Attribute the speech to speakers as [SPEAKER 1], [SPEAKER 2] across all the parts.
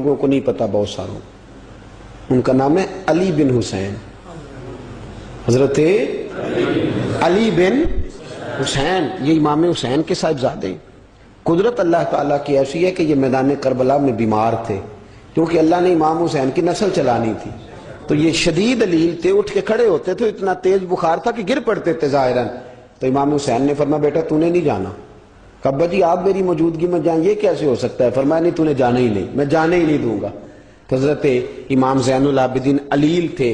[SPEAKER 1] لوگوں کو نہیں پتا، بہت ساروں، ان کا نام ہے علی بن حسین، حضرت علی بن حسین، یہ امام حسین کے صاحبزادے ہیں۔ قدرت اللہ تعالیٰ کی ایسی ہے کہ یہ میدان کربلا میں بیمار تھے، کیونکہ اللہ نے امام حسین کی نسل چلانی تھی، تو یہ شدید علیل تھے، اٹھ کے کھڑے ہوتے تھے، اتنا تیز بخار تھا کہ گر پڑتے تھے ظاہراً۔ تو امام حسین نے فرمایا بیٹا تو نے نہیں جانا۔ کہا ابا جی آپ میری موجودگی میں جائیں، یہ کیسے ہو سکتا ہے؟ فرمایا نہیں تو نے جانا ہی نہیں، میں جانے ہی نہیں دوں گا۔ تو حضرت امام زین العابدین علیل تھے،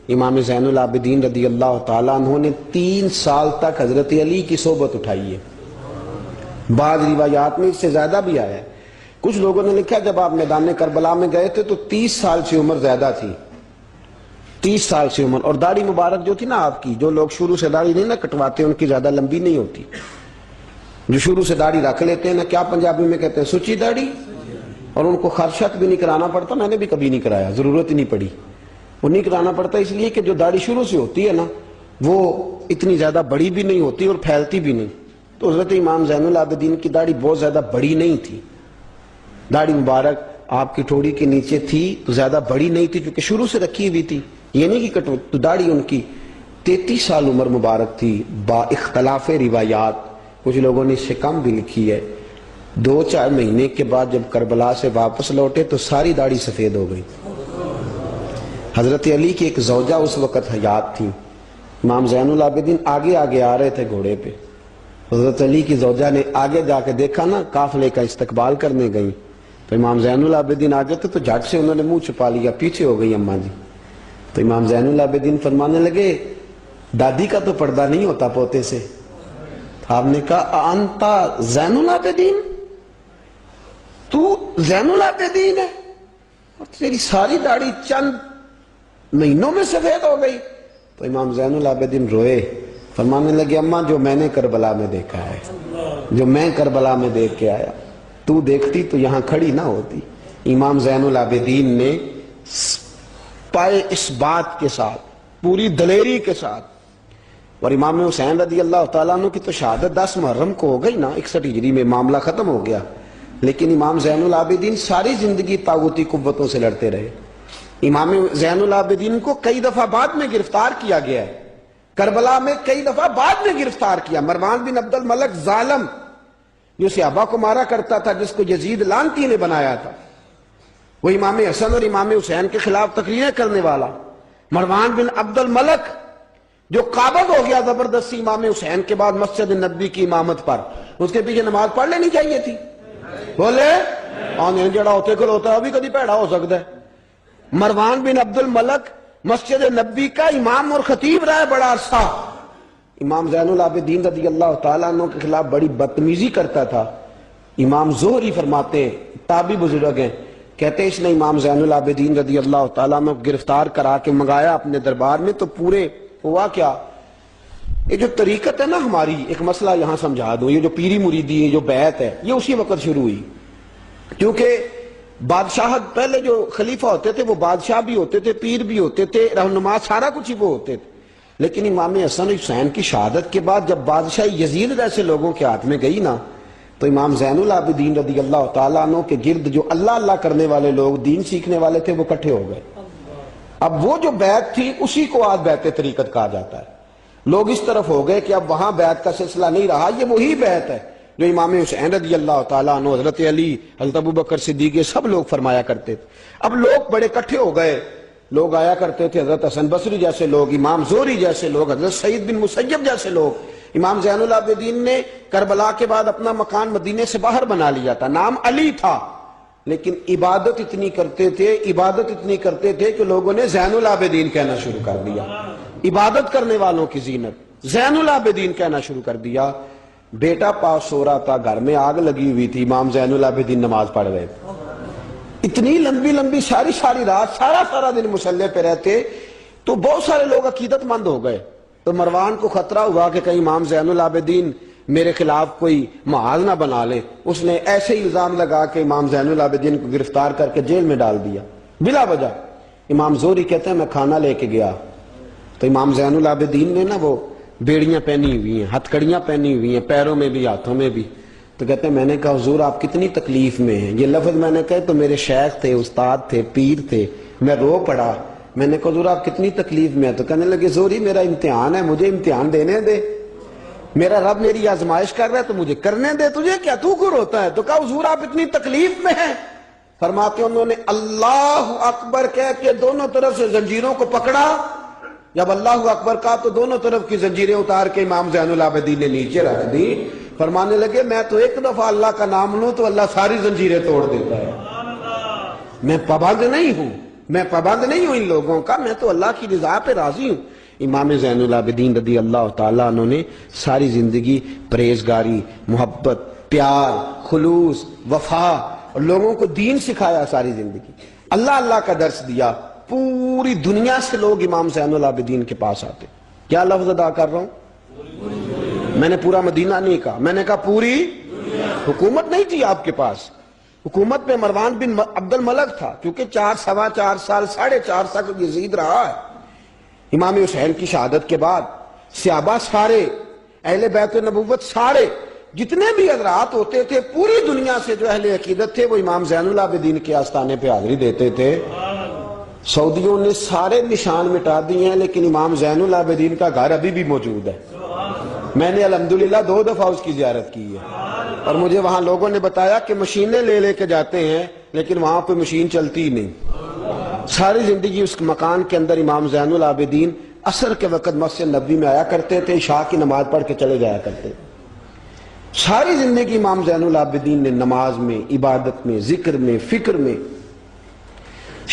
[SPEAKER 1] امام زین العابدین رضی اللہ تعالیٰ عنہ نے 3 سال تک حضرت علی کی صحبت اٹھائی ہے۔ بعض روایات میں اس سے زیادہ بھی آیا ہے۔ کچھ لوگوں نے لکھا جب آپ میدان کربلا میں گئے تھے تو 30 سال سے عمر زیادہ تھی، 30 سال سے عمر، اور داڑھی مبارک جو تھی نا آپ کی، جو لوگ شروع سے داڑھی نہیں نہ کٹواتے ان کی زیادہ لمبی نہیں ہوتی، جو شروع سے داڑھی رکھ لیتے ہیں نا، کیا پنجابی میں کہتے ہیں، سچی داڑھی، اور ان کو خرشت بھی نہیں کرانا پڑتا، میں نے بھی کبھی نہیں کرایا، ضرورت ہی نہیں پڑی، وہ نہیں کرانا پڑتا اس لیے کہ جو داڑھی شروع سے ہوتی ہے نا وہ اتنی زیادہ بڑی بھی نہیں ہوتی اور پھیلتی بھی نہیں۔ تو حضرت امام زین العابدین کی داڑھی بہت زیادہ بڑی نہیں تھی، داڑھی مبارک آپ کی ٹھوڑی کے نیچے تھی تو زیادہ بڑی نہیں تھی، کیونکہ شروع سے رکھی ہوئی تھی، یہ نہیں کہ کٹو، تو داڑھی ان کی 33 سال عمر مبارک تھی، با اختلاف روایات، کچھ لوگوں نے اس سے کم بھی لکھی ہے۔ 2-4 مہینے کے بعد جب کربلا سے واپس لوٹے تو ساری داڑھی سفید ہو گئی۔ حضرت علی کی ایک زوجہ اس وقت حیات تھی، امام زین العابدین آگے آگے آ رہے تھے گھوڑے پہ، حضرت علی کی زوجہ نے آگے جا کے دیکھا نا، قافلے کا استقبال کرنے گئی، تو امام زین العابدین آگے تھے تو جھٹ سے انہوں نے منہ چھپا لیا، پیچھے ہو گئی اماں جی۔ تو امام زین العابدین فرمانے لگے دادی کا تو پردہ نہیں ہوتا پوتے سے۔ آپ نے کہا انتا زین العابدین، تو زین العابدین ہے اور تیری ساری داڑھی چند مہینوں میں سفید ہو گئی؟ تو امام زین العابدین روئے، فرمانے لگے اماں جو میں نے کربلا میں دیکھا ہے، جو میں کربلا میں دیکھ کے آیا، تو دیکھتی تو یہاں کھڑی نہ ہوتی۔ امام زین العابدین نے پائے اس بات کے ساتھ، پوری دلیری کے ساتھ، اور امام حسین رضی اللہ تعالیٰ عنہ کی تو شہادت 10 محرم کو ہو گئی نا، 61 ہجری میں معاملہ ختم ہو گیا، لیکن امام زین العابدین ساری زندگی طاغوتی قوتوں سے لڑتے رہے۔ امام زین العابدین کو کئی دفعہ بعد میں گرفتار کیا گیا ہے، کربلا میں کئی دفعہ بعد میں گرفتار کیا۔ مروان بن عبد الملک ظالم جو صحابہ کو مارا کرتا تھا، جس کو یزید لعنتی نے بنایا تھا، وہ امام حسن اور امام حسین کے خلاف تقریریں کرنے والا مروان بن عبد الملک جو قابض ہو گیا زبردستی امام حسین کے بعد مسجد نبی کی امامت پر، اس کے پیچھے نماز پڑھ لینی چاہیے تھی، بولے آنے جڑا ہوتے کھلوتا ہے ابھی کدی پیڑا ہو سکتا ہے۔ مروان بن عبد الملک مسجد نبی کا امام اور خطیب رہا ہے بڑا عرصہ، امام زین العابدین رضی اللہ تعالیٰ عنہ کے خلاف بڑی بدتمیزی کرتا تھا۔ امام زہری فرماتے ہیں، تابعی بزرگ ہیں، کہتے ہیں اس نے امام زین العابدین رضی اللہ تعالیٰ عنہ کو گرفتار کرا کے منگایا اپنے دربار میں، تو پورے ہوا کیا، یہ جو طریقت ہے نا ہماری، ایک مسئلہ یہاں سمجھا دوں، یہ جو پیری مریدی ہے، جو بیعت ہے، یہ اسی وقت شروع ہوئی، کیونکہ بادشاہت پہلے جو خلیفہ ہوتے تھے وہ بادشاہ بھی ہوتے تھے، پیر بھی ہوتے تھے، رہنما، سارا کچھ ہی وہ ہوتے تھے، لیکن امام حسن حسین کی شہادت کے بعد جب بادشاہی یزید جیسے لوگوں کے ہاتھ میں گئی نا، تو امام زین العابدین رضی اللہ تعالیٰ عنہ کے گرد جو اللہ اللہ کرنے والے لوگ، دین سیکھنے والے تھے، وہ اکٹھے ہو گئے۔ اب وہ جو بیعت تھی اسی کو آج بیعت طریقت کہا جاتا ہے۔ لوگ اس طرف ہو گئے کہ اب وہاں بیعت کا سلسلہ نہیں رہا، یہ وہی بیعت ہے جو امام حسین رضی اللہ تعالیٰ عنہ، حضرت علی، حضرت ابوبکر صدیق، سب لوگ فرمایا کرتے تھے۔ اب لوگ بڑے اکٹھے ہو گئے، لوگ آیا کرتے تھے، حضرت حسن بصری جیسے لوگ، امام زہری جیسے لوگ، حضرت سعید بن مسیب جیسے لوگ۔ امام زین العابدین نے کربلا کے بعد اپنا مکان مدینے سے باہر بنا لیا تھا، نام علی تھا، لیکن عبادت اتنی کرتے تھے کہ لوگوں نے زین العابدین کہنا شروع کر دیا، عبادت کرنے والوں کی زینت زین العابدین کہنا شروع کر دیا۔ بیٹا پاس سو رہا تھا، گھر میں آگ لگی ہوئی تھی، امام زین العابدین نماز پڑھ رہے تھے، اتنی لمبی لمبی ساری رات سارا دن مصلی پہ رہتے، تو بہت سارے لوگ عقیدت مند ہو گئے۔ تو مروان کو خطرہ ہوا کہ کہیں امام زین العابدین میرے خلاف کوئی محاذ نہ بنا لے، اس نے ایسے ہی الزام لگا کہ امام زین العابدین کو گرفتار کر کے جیل میں ڈال دیا بلا وجہ۔ امام زہری کہتے ہیں میں کھانا لے کے گیا تو امام زین العابدین نے نا وہ بیڑیاں پہنی ہوئی ہیں، ہتھ کڑیاں پہنی ہوئی ہیں، پیروں میں بھی ہاتھوں میں بھی، تو کہتے ہیں میں نے کہا حضور آپ کتنی تکلیف میں ہیں؟ یہ لفظ میں نے کہا تو میرے شیخ تھے، استاد تھے، پیر تھے، میں رو پڑا. میں نے کہا حضور آپ کتنی تکلیف میں ہیں؟ تو کہنے لگے زوری میرا امتحان ہے، مجھے امتحان دینے دے، میرا رب میری آزمائش کر رہا ہے تو مجھے کرنے دے، تجھے کیا، تو کیوں روتا ہے؟ تو کہا حضور آپ اتنی تکلیف میں ہیں. فرماتے انہوں نے اللہ اکبر کہہ کے دونوں طرف سے زنجیروں کو پکڑا. جب اللہ اکبر کہا تو دونوں طرف کی زنجیریں اتار کے امام زین العابدین نے نیچے رکھ دی. فرمانے لگے میں تو ایک دفعہ اللہ کا نام لوں تو اللہ ساری زنجیریں توڑ دیتا ہے. میں پابند نہیں ہوں، میں پابند نہیں ہوں ان لوگوں کا، میں تو اللہ کی رضا پہ راضی ہوں. امام زین العابدین رضی اللہ تعالیٰ عنہ نے ساری زندگی پرہیزگاری، محبت، پیار، خلوص، وفا اور لوگوں کو دین سکھایا. ساری زندگی اللہ اللہ کا درس دیا. پوری دنیا سے لوگ امام زین العابدین کے پاس آتے. کیا لفظ ادا کر رہا ہوں؟ میں نے پورا مدینہ نہیں کہا، میں نے کہا پوری حکومت نہیں تھی آپ کے پاس. حکومت میں مروان بن عبد الملک تھا، کیونکہ 4 سوا 4 سال 4.5 سال یزید رہا ہے. امام حسین کی شہادت کے بعد صحابہ سارے، اہل بیت نبوت سارے، جتنے بھی حضرات ہوتے تھے پوری دنیا سے جو اہل عقیدت تھے وہ امام زین العابدین کے آستانے پہ حاضری دیتے تھے. سعودیوں نے سارے نشان مٹا دیے ہیں لیکن امام زین العابدین کا گھر ابھی بھی موجود ہے. میں نے الحمدللہ 2 دفعہ اس کی زیارت کی ہے اور مجھے وہاں لوگوں نے بتایا کہ مشینیں لے کے جاتے ہیں لیکن وہاں پہ مشین چلتی ہی نہیں. ساری زندگی اس مکان کے اندر امام زین العابدین عصر کے وقت مسجد نبوی میں آیا کرتے تھے، عشاء کی نماز پڑھ کے چلے جایا کرتے. ساری زندگی امام زین العابدین نے نماز میں، عبادت میں، ذکر میں، فکر میں.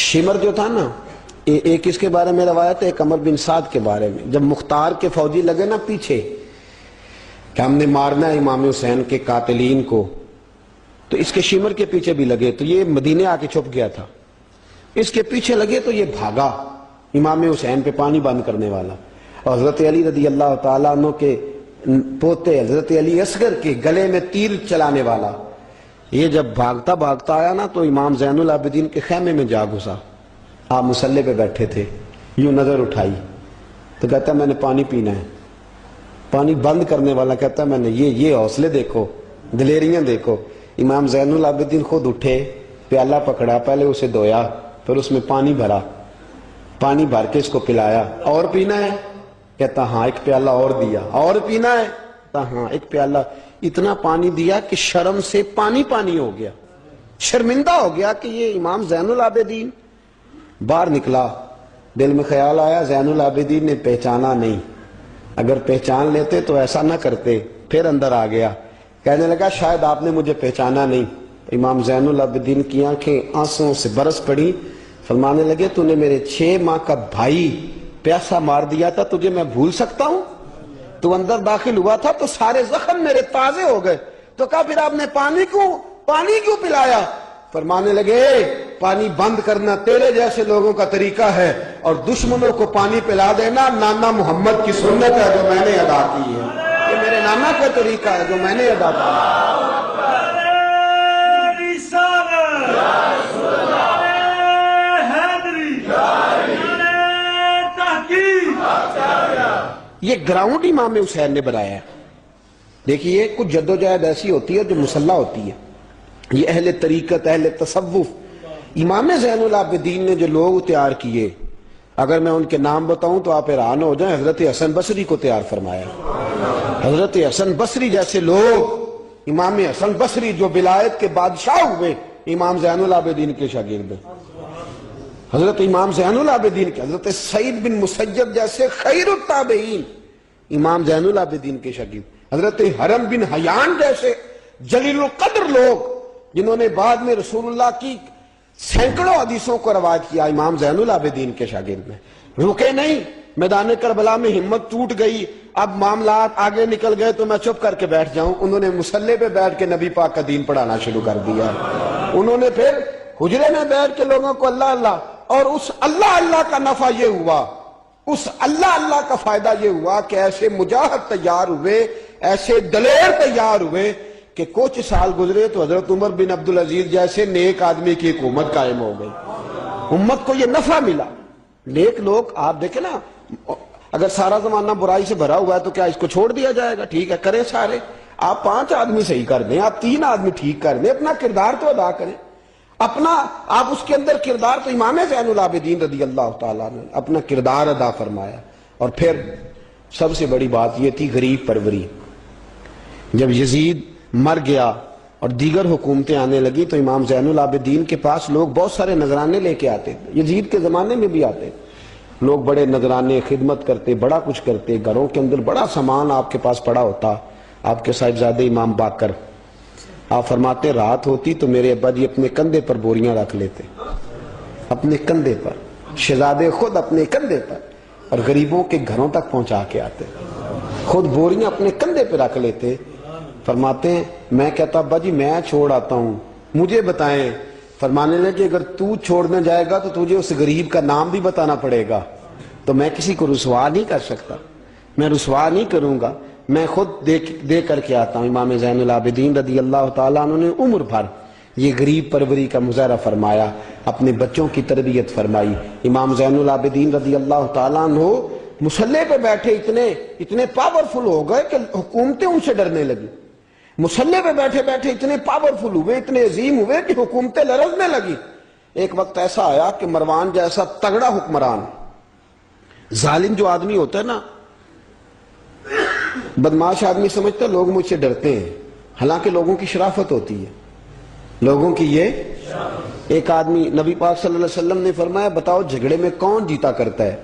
[SPEAKER 1] شمر جو تھا نا، ایک اس کے بارے میں روایت ہے، ایک عمر بن سعد کے بارے میں. جب مختار کے فوجی لگے نا پیچھے کہ ہم نے مارنا ہے امام حسین کے قاتلین کو، تو اس کے شمر کے پیچھے بھی لگے تو یہ مدینے آ کے چھپ گیا تھا. اس کے پیچھے لگے تو یہ بھاگا، امام حسین پہ پانی بند کرنے والا. اور حضرت علی رضی اللہ تعالیٰ عنہ کے پوتے حضرت علی اصغر کے گلے میں تیر چلانے والا، یہ جب بھاگتا بھاگتا آیا نا تو امام زین العابدین کے خیمے میں جا گھسا. آپ مصلے پہ بیٹھے تھے، یوں نظر اٹھائی تو کہتا ہے میں نے پانی پینا ہے. پانی بند کرنے والا کہتا ہے میں نے یہ حوصلے دیکھو، دلیریاں دیکھو. امام زین العابدین خود اٹھے، پیالہ پکڑا، پہلے اسے دھویا، پھر اس میں پانی بھرا، پانی بھر کے اس کو پلایا. اور پینا ہے؟ کہتا ہاں. ایک پیالہ اور دیا. اور پینا ہے؟ کہتا ہاں. ایک پیالہ. اتنا پانی دیا کہ شرم سے پانی پانی ہو گیا، شرمندہ ہو گیا کہ یہ امام زین العابدین. باہر نکلا، دل میں خیال آیا زین العابدین نے پہچانا نہیں، اگر پہچان لیتے تو ایسا نہ کرتے. پھر اندر آ گیا، کہنے لگا شاید آپ نے مجھے پہچانا نہیں. امام زین العابدین کی آنکھیں آنسوں سے برس پڑی. فرمانے لگے تو نے میرے 6 ماہ کا بھائی پیاسا مار دیا تھا، تجھے میں بھول سکتا ہوں؟ تو اندر داخل ہوا تھا تو سارے زخم میرے تازے ہو گئے. تو کہا پھر آپ نے پانی کیوں پلایا؟ فرمانے لگے پانی بند کرنا تیرے جیسے لوگوں کا طریقہ ہے اور دشمنوں کو پانی پلا دینا نانا محمد کی سنت ہے جو میں نے ادا کی ہے. یہ میرے نانا کا طریقہ ہے جو میں نے ادا کیا. یہ گراؤنڈ امام حسین نے بنایا ہے. دیکھیے کچھ جدوجہد ایسی ہوتی ہے جو مسلح ہوتی ہے. یہ اہل طریقت، اہل تصوف، امام زین العابدین نے جو لوگ تیار کیے، اگر میں ان کے نام بتاؤں تو آپ حیران ہو جائیں. حضرت حسن بصری کو تیار فرمایا. حضرت حسن بصری جیسے لوگ، امام حسن بصری جو ولایت کے بادشاہ ہوئے، امام زین العابدین کے شاگرد. حضرت امام زین العابدین کے، حضرت سعید بن مسیب جیسے خیر التابعین امام زین العابدین کے شاگرد. حضرت حرم بن حیان جیسے جلیل القدر لوگ جنہوں نے بعد میں رسول اللہ کی سینکڑوں حدیثوں کو روایت کیا، امام زین العابدین کے شاگرد میں. رکے نہیں، میدان کربلا میں ہمت ٹوٹ گئی، اب معاملات آگے نکل گئے تو میں چپ کر کے بیٹھ جاؤں. انہوں نے مصلے پہ بیٹھ کے نبی پاک کا دین پڑھانا شروع کر دیا. انہوں نے پھر حجرے میں بیٹھ کے لوگوں کو اللہ اللہ، اور اس اللہ اللہ کا نفع یہ ہوا، اس اللہ اللہ کا فائدہ یہ ہوا کہ ایسے مجاہد تیار ہوئے، ایسے دلیر تیار ہوئے کہ کچھ سال گزرے تو حضرت عمر بن عبدالعزیز جیسے نیک آدمی کی حکومت قائم ہو گئی. امت کو یہ نفع ملا. نیک لوگ آپ دیکھیں نا، اگر سارا زمانہ برائی سے بھرا ہوا ہے تو کیا اس کو چھوڑ دیا جائے گا؟ ٹھیک ہے کریں سارے. آپ 5 آدمی صحیح کر دیں، آپ 3 آدمی ٹھیک کر دیں، اپنا کردار تو ادا کریں، اپنا آپ اس کے اندر کردار، تو امام زین العابدین رضی اللہ تعالیٰ نے اپنا کردار ادا فرمایا. اور پھر سب سے بڑی بات یہ تھی غریب پروری. جب یزید مر گیا اور دیگر حکومتیں آنے لگی تو امام زین العابدین کے پاس لوگ بہت سارے نذرانے لے کے آتے تھے. یزید کے زمانے میں بھی آتے تھے لوگ، بڑے نذرانے، خدمت کرتے، بڑا کچھ کرتے، گھروں کے اندر بڑا سامان آپ کے پاس پڑا ہوتا. آپ کے صاحبزادے امام باقر، آپ فرماتے رات ہوتی تو میرے ابا جی اپنے کندھے پر بوریاں رکھ لیتے، اپنے کندھے پر، شہزادے خود اپنے کندھے پر، اور غریبوں کے گھروں تک پہنچا کے آتے، خود بوریاں اپنے کندھے پہ رکھ لیتے. فرماتے ہیں میں کہتا ابا جی میں چھوڑ آتا ہوں، مجھے بتائیں. فرمانے لگے اگر تو چھوڑنے جائے گا تو تجھے اس غریب کا نام بھی بتانا پڑے گا، تو میں کسی کو رسوا نہیں کر سکتا، میں رسوا نہیں کروں گا، میں خود دے کر کے آتا ہوں. امام زین العابدین رضی اللہ تعالیٰ عنہ نے عمر بھر یہ غریب پروری کا مظاہرہ فرمایا، اپنے بچوں کی تربیت فرمائی. امام زین العابدین رضی اللہ تعالیٰ عنہ مصلی پہ بیٹھے اتنے پاورفل ہو گئے کہ حکومتیں ان سے ڈرنے لگی. مصلی پہ بیٹھے بیٹھے اتنے پاورفل ہوئے، اتنے عظیم ہوئے کہ حکومتیں لرزنے لگی. ایک وقت ایسا آیا کہ مروان جیسا تگڑا حکمران، ظالم جو آدمی ہوتا ہے نا، بدماش آدمی سمجھتا ہے لوگ مجھ سے ڈرتے ہیں، حالانکہ لوگوں کی شرافت ہوتی ہے، لوگوں کی یہ. ایک آدمی، نبی پاک صلی اللہ علیہ وسلم نے فرمایا بتاؤ جھگڑے میں کون جیتا کرتا ہے؟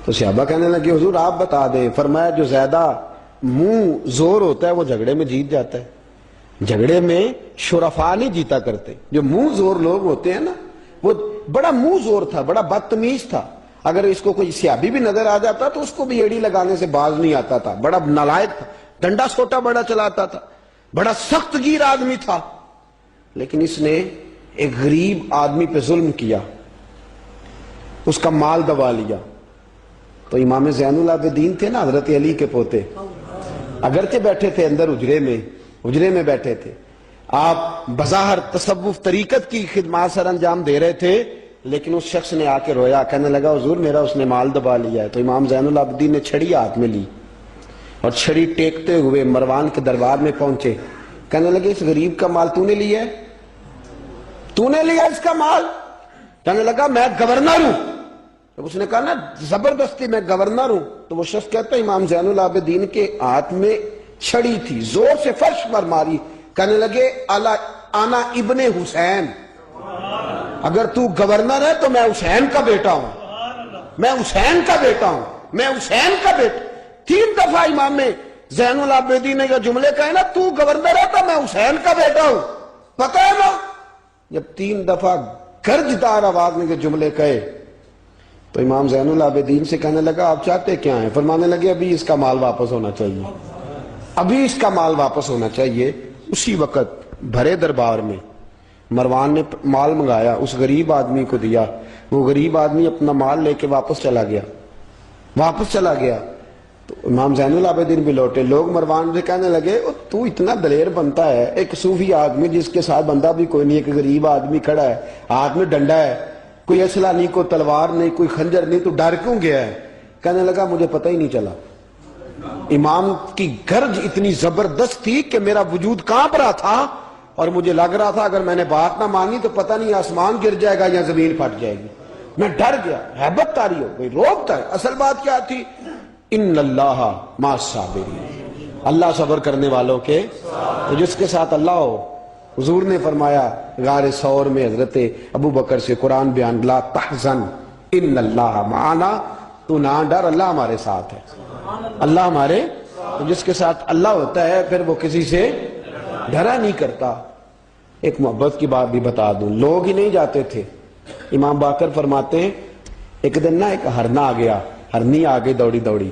[SPEAKER 1] تو صحابہ کہنے لگے حضور آپ بتا دیں. فرمایا جو زیادہ منہ زور ہوتا ہے وہ جھگڑے میں جیت جاتا ہے. جھگڑے میں شرفا نہیں جیتا کرتے، جو منہ زور لوگ ہوتے ہیں نا، وہ بڑا منہ زور تھا، بڑا بدتمیز تھا. اگر اس کو کوئی سیابی بھی نظر آ جاتا تو اس کو بھی ایڑی لگانے سے باز نہیں آتا تھا. بڑا نالائق تھا، ڈنڈا سوٹا بڑا چلاتا تھا، بڑا سخت گیر آدمی تھا. لیکن اس نے ایک غریب آدمی پہ ظلم کیا، اس کا مال دبا لیا. تو امام زین العابدین تھے نا، حضرت علی کے پوتے، اگرچہ بیٹھے تھے اندر حجرے میں بیٹھے تھے، آپ بظاہر تصوف طریقت کی خدمات سر انجام دے رہے تھے، لیکن اس شخص نے آ کے رویا، کہنے لگا حضور میرا اس نے مال دبا لیا ہے. تو امام زین العابدین نے چھڑی ہاتھ میں لی اور چھڑی ٹیکتے ہوئے مروان کے دربار میں پہنچے. کہنے لگے اس غریب کا مال تو نے لیا ہے؟ تو نے لیا اس کا مال؟ کہنے لگا میں گورنر ہوں. جب اس نے کہا نا زبردستی میں گورنر ہوں، تو وہ شخص کہتا ہے امام زین العابدین کے ہاتھ میں چھڑی تھی، زور سے فرش پر ماری. کہنے لگے انا ابن حسین، اگر تو گورنر ہے تو میں حسین کا بیٹا ہوں، میں حسین کا بیٹا ہوں، میں حسین کا بیٹا. 3 دفعہ امام زین العابدین نے یہ جملے کہے نا، تو گورنر ہے تو میں حسین کا بیٹا ہوں، پتہ ہے نا. جب 3 دفعہ گرجدار آواز میں یہ جملے کہے تو امام زین العابدین سے کہنے لگا آپ چاہتے کیا ہیں؟ فرمانے لگے ابھی اس کا مال واپس ہونا چاہیے، ابھی اس کا مال واپس ہونا چاہیے. اسی وقت بھرے دربار میں مروان نے مال منگایا، اس غریب آدمی کو دیا، وہ غریب آدمی اپنا مال لے کے واپس چلا گیا. تو امام زین العابدین بھی لوٹے. لوگ مروان سے کہنے لگے تو اتنا دلیر بنتا ہے، ایک صوفی آدمی جس کے ساتھ بندہ بھی کوئی نہیں، ایک غریب آدمی کھڑا ہے، ہاتھ میں ڈنڈا ہے، کوئی اسلحہ نہیں، کوئی تلوار نہیں، کوئی خنجر نہیں، تو ڈر کیوں گیا ہے؟ کہنے لگا مجھے پتہ ہی نہیں چلا. امام کی گرج اتنی زبردست تھی کہ میرا وجود کانپ رہا تھا اور مجھے لگ رہا تھا اگر میں نے بات نہ مانی تو پتہ نہیں آسمان گر جائے گا یا زمین پھٹ جائے گی. میں ڈر گیا، ہیبت طاری ہو گئی، روب تھا. اصل بات کیا تھی؟ ان اللہ مع الصابرین، اللہ صبر کرنے والوں کے، تو جس کے ساتھ اللہ ہو. حضور نے فرمایا غار ثور میں حضرت ابو بکر سے قرآن بیان، لا تحزن ان اللہ معنا، تو نہ ڈر، اللہ ہمارے ساتھ ہے، اللہ ہمارے. تو جس کے ساتھ اللہ ہوتا ہے پھر وہ کسی سے ڈرا نہیں کرتا. ایک محبت کی بات بھی بتا دوں، لوگ ہی نہیں جاتے تھے. امام باقر فرماتے ہیں ایک دن نا ایک ہرنا آ گیا، ہرنی آ گئی دوڑی دوڑی.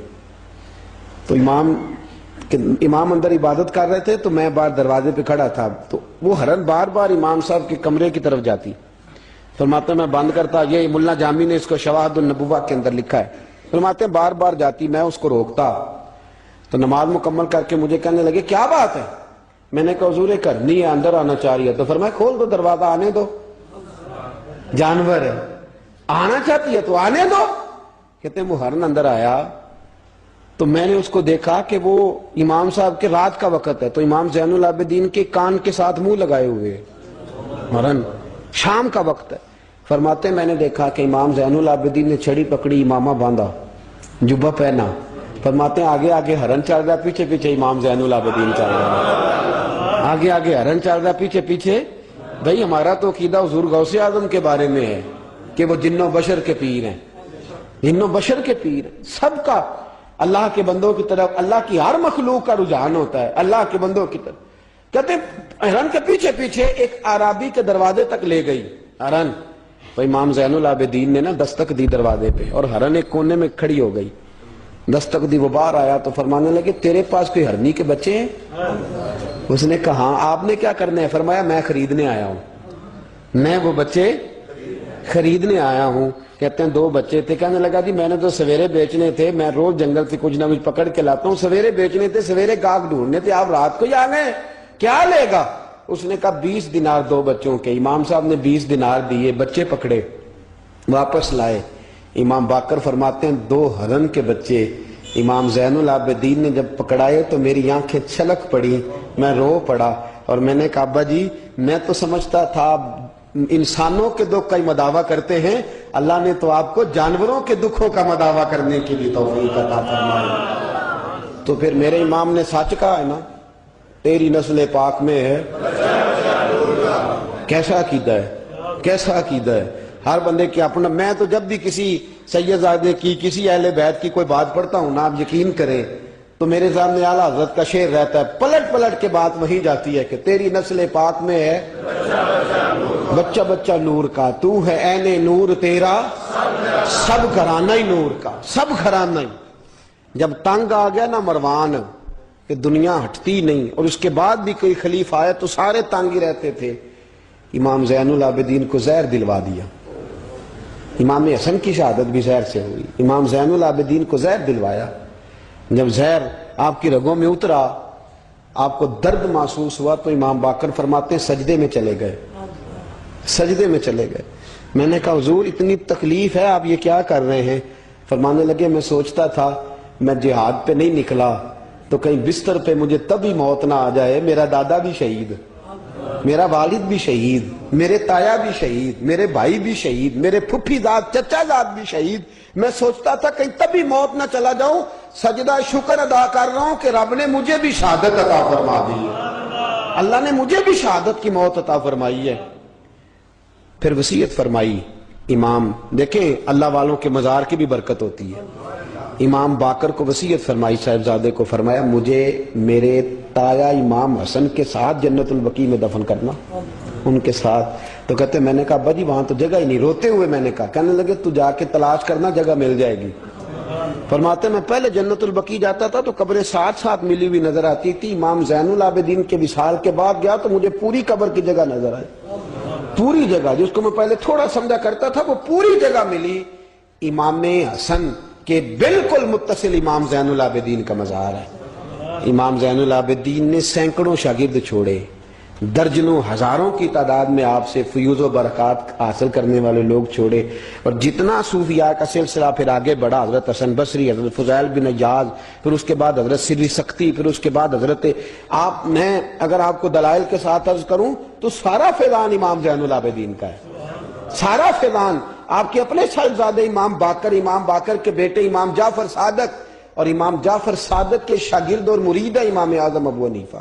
[SPEAKER 1] تو امام اندر عبادت کر رہے تھے تو میں باہر دروازے پہ کھڑا تھا، تو وہ ہرن بار بار امام صاحب کے کمرے کی طرف جاتی. فرماتے ہیں میں بند کرتا، یہ ملا جامی نے اس کو شواہد النبوہ کے اندر لکھا ہے. فرماتے ہیں بار بار جاتی، میں اس کو روکتا. تو نماز مکمل کر کے مجھے کہنے لگے کیا بات ہے؟ میں نے کہا حضور ایک ہرنی ہے اندر آنا چاہ رہی ہے. تو فرمایا کھول دو دروازہ، آنے دو، جانور ہے، آنا چاہتی ہے تو آنے دو. کہتے ہیں وہ ہرن اندر آیا تو میں نے اس کو دیکھا کہ وہ امام صاحب کے رات کا وقت ہے، تو امام زین العابدین کے کان کے ساتھ منہ لگائے ہوئے، مرن شام کا وقت ہے۔ فرماتے ہیں میں نے دیکھا کہ امام زین العابدین نے چھڑی پکڑی، امامہ باندھا، جبہ پہنا، فرماتے ہیں آگے آگے ہرن چل رہا، پیچھے پیچھے امام زین العابدین چل رہا، آگے آگے ہرن چل رہا، پیچھے پیچھے۔ بھئی ہمارا تو عقیدہ حضور غوث اعظم کے بارے میں ہے کہ وہ جن و بشر کے پیر ہیں، جن و بشر کے پیر ہیں، سب کا اللہ کے بندوں کی طرف، اللہ کی ہر مخلوق کا رجحان ہوتا ہے اللہ کے بندوں کی طرف۔ کہتے ہیں ہرن کے پیچھے پیچھے ایک عرابی کے دروازے تک لے گئی ہرن، تو امام زین العابدین نے نا دستک دی دروازے پہ، اور ہرن ایک کونے میں کھڑی ہو گئی، دستک دی، وہ باہر آیا تو فرمانے لگے تیرے پاس کوئی ہرنی کے بچے ہیں؟ اس نے کہا ہاں، آپ نے کیا کرنا ہے؟ فرمایا میں خریدنے آیا ہوں، میں وہ بچے خریدنے آیا ہوں۔ کہتے ہیں 2 بچے تھے، کہنے لگا جی میں نے تو سویرے بیچنے تھے، میں روز جنگل سے کچھ نہ کچھ پکڑ کے لاتا ہوں، سویرے بیچنے تھے، سویرے گاہک ڈھونڈنے تھے، آپ رات کو ہی آ گئے، کیا لے گا؟ اس نے کہا 20 دینار 2 بچوں کے۔ امام صاحب نے 20 دینار دیے، بچے پکڑے، واپس لائے۔ امام باقر فرماتے ہیں 2 ہرن کے بچے امام زین العابدین نے جب پکڑائے تو میری آنکھیں چھلک پڑی، میں رو پڑا، اور میں نے کہا ابا جی میں تو سمجھتا تھا انسانوں کے دکھ کا ہی مداوع کرتے ہیں، اللہ نے تو آپ کو جانوروں کے دکھوں کا مداوع کرنے کی بھی توفیق عطا فرمائی۔ تو پھر میرے امام نے سچ کہا ہے نا، تیری نسل پاک میں ہے۔ کیسا عقیدہ ہے، کیسا عقیدہ ہے، ہر بندے کی اپنا۔ میں تو جب بھی کسی سیدزادے کی، کسی اہل بیت کی کوئی بات پڑھتا ہوں نا، آپ یقین کریں تو میرے سامنے اعلیٰ حضرت کا شعر رہتا ہے، پلٹ پلٹ کے بات وہی جاتی ہے کہ تیری نسل پاک میں ہے بچہ بچہ نور کا، تو ہے عین نور تیرا سب گھرانہ ہی نور کا، سب گھرانہ ہی۔ جب تنگ آ گیا نا مروان کہ دنیا ہٹتی نہیں، اور اس کے بعد بھی کوئی خلیفہ آیا تو سارے تنگ ہی رہتے تھے، امام زین العابدین کو زہر دلوا دیا۔ امام حسن کی شہادت بھی زہر سے ہوئی، امام زین العابدین کو زہر دلوایا۔ جب زہر آپ کی رگوں میں اترا، آپ کو درد محسوس ہوا، تو امام باقر فرماتے ہیں سجدے میں چلے گئے، سجدے میں چلے گئے۔ میں نے کہا حضور اتنی تکلیف ہے، آپ یہ کیا کر رہے ہیں؟ فرمانے لگے میں سوچتا تھا میں جہاد پہ نہیں نکلا تو کہیں بستر پہ مجھے تبھی موت نہ آ جائے، میرا دادا بھی شہید، میرا والد بھی شہید، میرے تایا بھی شہید، میرے بھائی بھی شہید، میرے پھپھی داد چچا داد بھی شہید، میں سوچتا تھا کہیں تبھی موت نہ چلا جاؤں، سجدہ شکر ادا کر رہا ہوں کہ رب نے مجھے بھی شہادت عطا فرما دی ہے، اللہ نے مجھے بھی شہادت کی موت عطا فرمائی ہے۔ پھر وصیت فرمائی امام، دیکھیں اللہ والوں کے مزار کی بھی برکت ہوتی ہے۔ امام باقر کو وصیت فرمائی، صاحبزادے کو فرمایا مجھے میرے تایا امام حسن کے ساتھ جنت البقیع میں دفن کرنا، ان کے ساتھ۔ تو کہتے میں نے کہا ابا جی وہاں تو جگہ ہی نہیں، روتے ہوئے میں نے کہا، کہنے لگے تو جا کے تلاش کرنا، جگہ مل جائے گی۔ فرماتے میں پہلے جنت البقیع جاتا تھا تو قبریں ساتھ ساتھ ملی ہوئی نظر آتی تھی، امام زین العابدین کے وصال کے بعد گیا تو مجھے پوری قبر کی جگہ نظر آئی، پوری جگہ جس کو میں پہلے تھوڑا سمجھا کرتا تھا وہ پوری جگہ ملی۔ امام حسن کے بالکل متصل امام زین العابدین کا مزار ہے۔ امام زین العابدین نے سینکڑوں شاگرد چھوڑے، درجنوں ہزاروں کی تعداد میں آپ سے فیوز و برکات حاصل کرنے والے لوگ چھوڑے، اور جتنا صوفیاء کا سلسلہ پھر آگے بڑھا، حضرت حسن بصری، حضرت فضیل بن عیاض، پھر اس کے بعد حضرت سری سختی، پھر اس کے بعد حضرت میں اگر آپ کو دلائل کے ساتھ عرض کروں تو سارا فیضان امام زین العابدین کا ہے، سارا فیضان آپ کے اپنے صاحبزادے امام باقر کے بیٹے امام جعفر صادق، اور امام جعفر صادق کے شاگرد اور مرید ہے امام اعظم ابو حنیفہ۔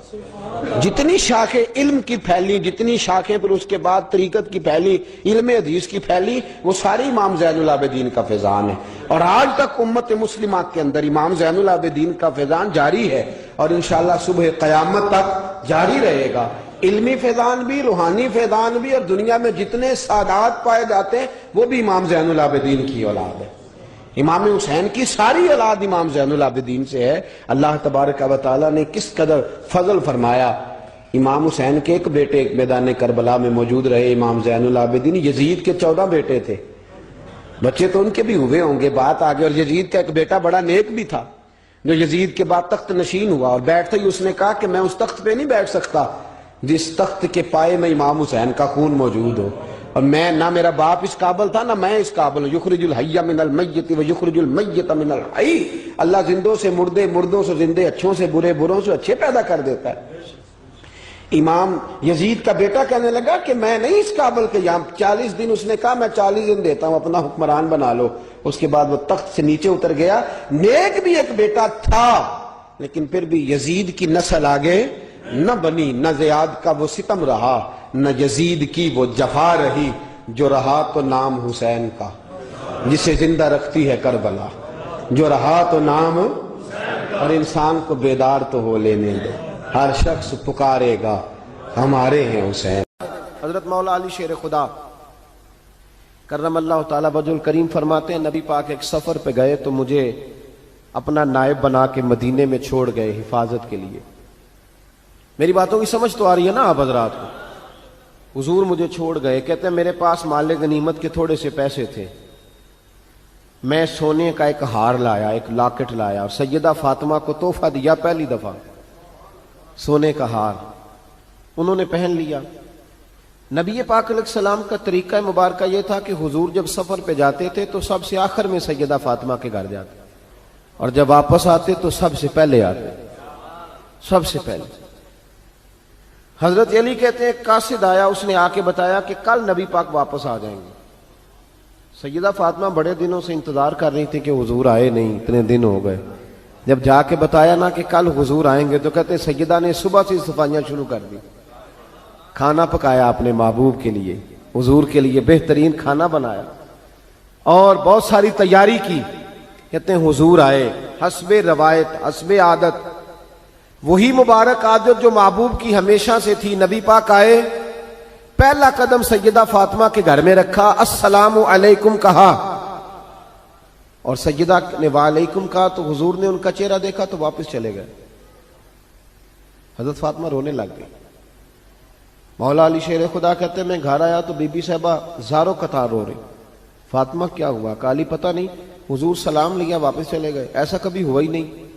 [SPEAKER 1] جتنی شاخیں علم کی پھیلی، جتنی شاخیں پھر اس کے بعد طریقت کی پھیلی، علم حدیث کی پھیلی، وہ ساری امام زین العابدین کا فیضان ہے، اور آج تک امت مسلمہ کے اندر امام زین العابدین کا فیضان جاری ہے، اور انشاءاللہ صبح قیامت تک جاری رہے گا۔ علمی فیضان بھی، روحانی فیضان بھی، اور دنیا میں جتنے سعادات پائے جاتے ہیں وہ بھی امام زین العابدین کی اولاد ہے۔ امام حسین کی ساری اولاد امام زین العابدین سے ہے۔ اللہ تبارک و تعالیٰ نے کس قدر فضل فرمایا۔ امام حسین کے ایک بیٹے ایک میدان کربلا میں موجود رہے، امام زین العابدین۔ یزید کے 14 بیٹے تھے، بچے تو ان کے بھی ہوئے ہوں گے، بات آگے۔ اور یزید کا ایک بیٹا بڑا نیک بھی تھا جو یزید کے بعد تخت نشین ہوا، اور بیٹھتے ہی اس نے کہا کہ میں اس تخت پہ نہیں بیٹھ سکتا، جس تخت کے پائے میں امام حسین کا خون موجود ہو، اور میں نہ میرا باپ اس قابل تھا نہ میں اس قابل ہوں. یخرج الحی من المیت و یخرج المیت من الحی. اللہ زندوں سے مردے، مردوں سے زندے، اچھوں سے برے، بروں سے اچھے پیدا کر دیتا ہے. امام یزید کا بیٹا کہنے لگا کہ میں نہیں اس قابل کہ یہاں 40 دن اس نے کہا میں 40 دن دیتا ہوں، اپنا حکمران بنا لو. اس کے بعد وہ تخت سے نیچے اتر گیا. نیک بھی ایک بیٹا تھا لیکن پھر بھی یزید کی نسل آگے نہ بنی، نہ زیاد کا وہ ستم رہا، نہ یزید کی وہ جفا رہی. جو رہا تو نام حسین کا، جسے زندہ رکھتی ہے کربلا. جو رہا تو نام، اور انسان کو بیدار تو ہو لینے دو. ہر شخص پکارے گا ہمارے ہیں حسین. حضرت مولا علی شیر خدا کرم اللہ تعالیٰ وجہ الکریم فرماتے ہیں نبی پاک ایک سفر پہ گئے تو مجھے اپنا نائب بنا کے مدینے میں چھوڑ گئے حفاظت کے لیے. میری باتوں کی سمجھ تو آ رہی ہے نا آپ حضرات کو؟ حضور مجھے چھوڑ گئے، کہتے ہیں میرے پاس مال غنیمت کے تھوڑے سے پیسے تھے، میں سونے کا ایک ہار لایا، ایک لاکٹ لایا، اور سیدہ فاطمہ کو تحفہ دیا پہلی دفعہ، سونے کا ہار. انہوں نے پہن لیا. نبی پاک علیہ السلام کا طریقہ مبارکہ یہ تھا کہ حضور جب سفر پہ جاتے تھے تو سب سے آخر میں سیدہ فاطمہ کے گھر جاتے، اور جب واپس آتے تو سب سے پہلے آتے، سب سے پہلے. حضرت علی کہتے ہیں قاصد آیا، اس نے آ کے بتایا کہ کل نبی پاک واپس آ جائیں گے. سیدہ فاطمہ بڑے دنوں سے انتظار کر رہی تھی کہ حضور آئے نہیں، اتنے دن ہو گئے. جب جا کے بتایا نا کہ کل حضور آئیں گے تو کہتے سیدہ نے صبح سے صفائیاں شروع کر دی. کھانا پکایا اپنے محبوب کے لیے، حضور کے لیے بہترین کھانا بنایا اور بہت ساری تیاری کی. کہتے ہیں حضور آئے حسب روایت، حسب عادت، وہی مبارک عادت جو محبوب کی ہمیشہ سے تھی. نبی پاک آئے، پہلا قدم سیدہ فاطمہ کے گھر میں رکھا، السلام علیکم کہا، اور سیدہ نے وعلیکم کہا تو حضور نے ان کا چہرہ دیکھا تو واپس چلے گئے. حضرت فاطمہ رونے لگ گئی. مولا علی شیر خدا کہتے ہیں میں گھر آیا تو بی بی صاحبہ زاروں قطار رو رہی. فاطمہ کیا ہوا؟ کالی پتہ نہیں، حضور سلام لیا واپس چلے گئے، ایسا کبھی ہوا ہی نہیں،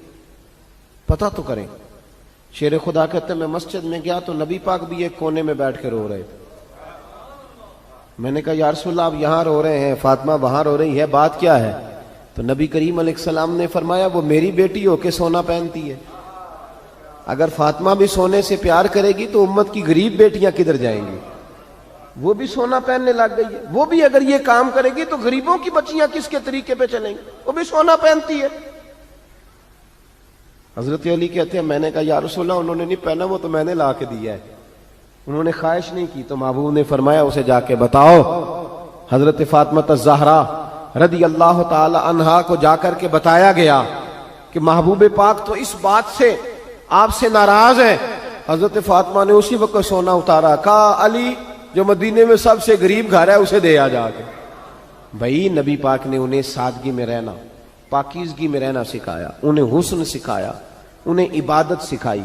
[SPEAKER 1] پتہ تو کریں. شیر خدا کہتے ہیں میں مسجد میں گیا تو نبی پاک بھی ایک کونے میں بیٹھ کے رو رہے تھے. میں نے کہا یا رسول اللہ آپ یہاں رو رہے ہیں، فاطمہ وہاں رو رہی ہے، بات کیا ہے؟ تو نبی کریم علیہ السلام نے فرمایا وہ میری بیٹی ہو کے سونا پہنتی ہے، اگر فاطمہ بھی سونے سے پیار کرے گی تو امت کی غریب بیٹیاں کدھر جائیں گی؟ وہ بھی سونا پہننے لگ گئی ہے، وہ بھی اگر یہ کام کرے گی تو غریبوں کی بچیاں کس کے طریقے پہ چلیں گی؟ وہ بھی سونا پہنتی ہے. حضرت علی کہتے ہیں میں نے کہا یا رسول اللہ انہوں نے نہیں پہنا، وہ تو میں نے لا کے دیا ہے، انہوں نے خواہش نہیں کی. تو محبوب نے فرمایا اسے جا کے بتاؤ. حضرت فاطمہ الزہرا رضی اللہ تعالی عنہا کو جا کر کے بتایا گیا کہ محبوب پاک تو اس بات سے آپ سے ناراض ہیں. حضرت فاطمہ نے اسی وقت سونا اتارا، کہا علی جو مدینے میں سب سے غریب گھر ہے اسے دے آ جا کے. بھائی نبی پاک نے انہیں سادگی میں رہنا، پاکیزگی میں رہنا سکھایا، انہیں حسن سکھایا، انہیں عبادت سکھائی.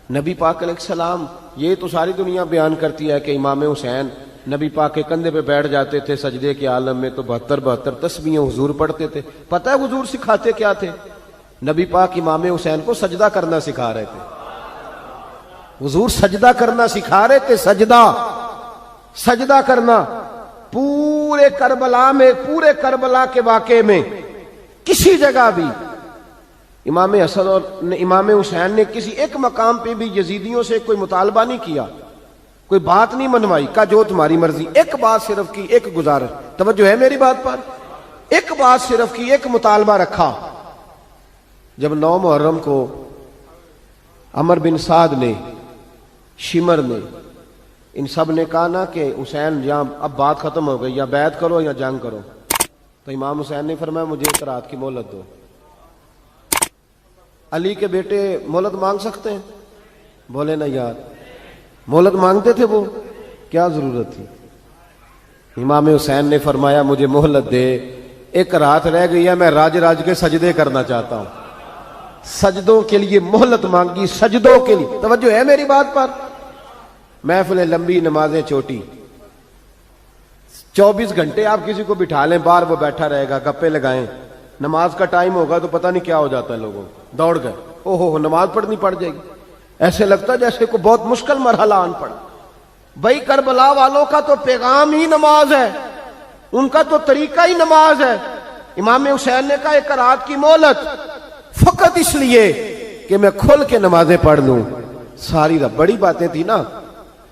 [SPEAKER 1] نبی پاک علیہ السلام، یہ تو ساری دنیا بیان کرتی ہے کہ امام حسین نبی پاک کے کندھے پہ بیٹھ جاتے تھے سجدے کے عالم میں تو 72 تسبیحیں حضور پڑھتے تھے. پتہ ہے حضور سکھاتے کیا تھے؟ نبی پاک امام حسین کو سجدہ کرنا سکھا رہے تھے. حضور سجدہ کرنا سکھا رہے تھے، سجدہ کرنا. پورے کربلا میں، پورے کربلا کے واقعے میں کسی جگہ بھی امام حسن اور امام حسین نے کسی ایک مقام پہ بھی یزیدیوں سے کوئی مطالبہ نہیں کیا، کوئی بات نہیں منوائی، کہا جو تمہاری مرضی. ایک بات صرف کی، ایک گزارش، توجہ ہے میری بات پر، ایک بات صرف کی، ایک مطالبہ رکھا. جب 9 محرم کو عمر بن سعد نے، شمر نے، ان سب نے کہا نا کہ حسین یہاں اب بات ختم ہو گئی، یا بیعت کرو یا جنگ کرو، تو امام حسین نے فرمایا مجھے ایک رات کی مہلت دو. علی کے بیٹے مہلت مانگ سکتے ہیں؟ بولے نا یار، مہلت مانگتے تھے وہ، کیا ضرورت تھی؟ امام حسین نے فرمایا مجھے مہلت دے، ایک رات رہ گئی ہے، میں راج کے سجدے کرنا چاہتا ہوں. سجدوں کے لیے مہلت مانگی، سجدوں کے لیے. توجہ ہے میری بات پر؟ محفلیں لمبی، نمازیں چھوٹی. 24 گھنٹے آپ کسی کو بٹھا لیں باہر، وہ بیٹھا رہے گا، گپے لگائیں. نماز کا ٹائم ہوگا تو پتہ نہیں کیا ہو جاتا ہے، لوگوں دوڑ گئے، او ہو نماز پڑھنی پڑ جائے گی.
[SPEAKER 2] ایسے لگتا جیسے کوئی بہت مشکل مرحلہ آن پڑا. بھائی کربلا والوں کا تو پیغام ہی نماز ہے, ان کا تو طریقہ ہی نماز ہے. امام حسین نے کہا ایک رات کی مہلت فقط اس لیے کہ میں کھل کے نمازیں پڑھ لوں. ساری رات بڑی باتیں تھی نا,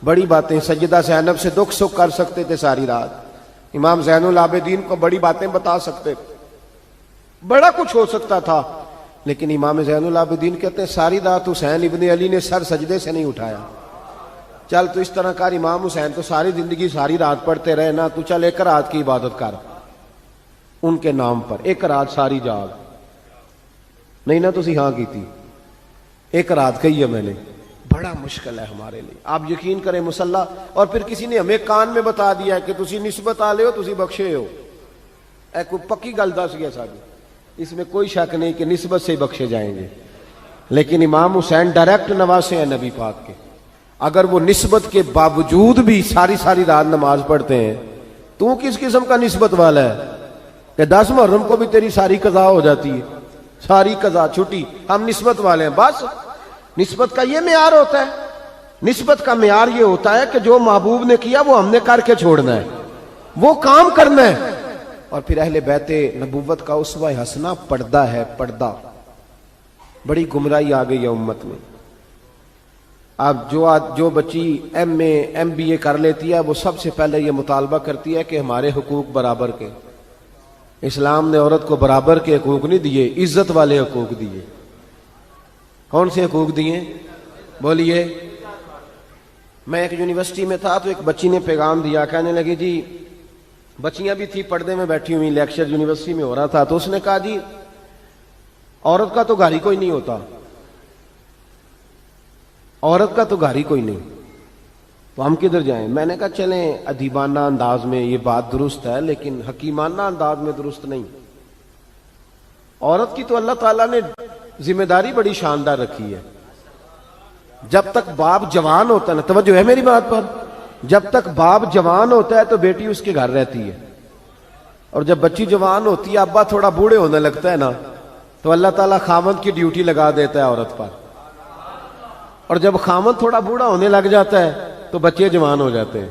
[SPEAKER 2] بڑی باتیں. سیدہ زینب سے دکھ سکھ کر سکتے تھے ساری رات, امام زین العابدین کو بڑی باتیں بتا سکتے, بڑا کچھ ہو سکتا تھا. لیکن امام زین العابدین کہتے ہیں ساری رات حسین ابن علی نے سر سجدے سے نہیں اٹھایا. چل تو اس طرح کر, امام حسین تو ساری زندگی ساری رات پڑھتے رہے نا, تو چل ایک رات کی عبادت کر ان کے نام پر, ایک رات ساری جاگ. نہیں نا تسی ہاں کی تھی, ایک رات کہی ہے میں نے. بڑا مشکل ہے ہمارے لیے. آپ یقین کریں مسلح, اور پھر کسی نے ہمیں کان میں بتا دیا ہے کہ تسی نسبت آ لے ہو, تسی بخشے ہو. اے کوئی پکی گل دس گیا ساری, اس میں کوئی شک نہیں کہ نسبت سے بخشے جائیں گے. لیکن امام حسین ڈائریکٹ نواسے ہیں نبی پاک کے. اگر وہ نسبت کے باوجود بھی ساری ساری رات نماز پڑھتے ہیں, تو کس قسم کا نسبت والا ہے کہ 10 محرم کو بھی تیری ساری قضا ہو جاتی ہے, ساری قضا چھٹی, ہم نسبت والے ہیں. بس نسبت کا یہ معیار ہوتا ہے. نسبت کا معیار یہ ہوتا ہے کہ جو محبوب نے کیا وہ ہم نے کر کے چھوڑنا ہے, وہ کام کرنا ہے. اور پھر اہل بیت نبوت کا اسوہ حسنہ پردہ ہے, پردہ. بڑی گمراہی آ گئی ہے امت میں. اب جو بچی MA MBA کر لیتی ہے, وہ سب سے پہلے یہ مطالبہ کرتی ہے کہ ہمارے حقوق برابر کے. اسلام نے عورت کو برابر کے حقوق نہیں دیے, عزت والے حقوق دیے. کون سے حقوق دیے بولیے؟ میں ایک یونیورسٹی میں تھا تو ایک بچی نے پیغام دیا, کہنے لگی جی, بچیاں بھی تھی پردے میں بیٹھی ہوئی, لیکچر یونیورسٹی میں ہو رہا تھا, تو اس نے کہا جی عورت کا تو گھر ہی کوئی نہیں ہوتا, عورت کا تو گھر ہی کوئی نہیں, تو ہم کدھر جائیں؟ میں نے کہا چلیں ادیبانہ انداز میں یہ بات درست ہے, لیکن حکیمانہ انداز میں درست نہیں. عورت کی تو اللہ تعالیٰ نے ذمہ داری بڑی شاندار رکھی ہے. جب تک باپ جوان ہوتا ہے نا, توجہ ہے میری بات پر, جب تک باپ جوان ہوتا ہے تو بیٹی اس کے گھر رہتی ہے, اور جب بچی جوان ہوتی ہے, ابا تھوڑا بوڑھے ہونے لگتا ہے نا, تو اللہ تعالیٰ خامند کی ڈیوٹی لگا دیتا ہے عورت پر. اور جب خامند تھوڑا بوڑھا ہونے لگ جاتا ہے تو بچے جوان ہو جاتے ہیں.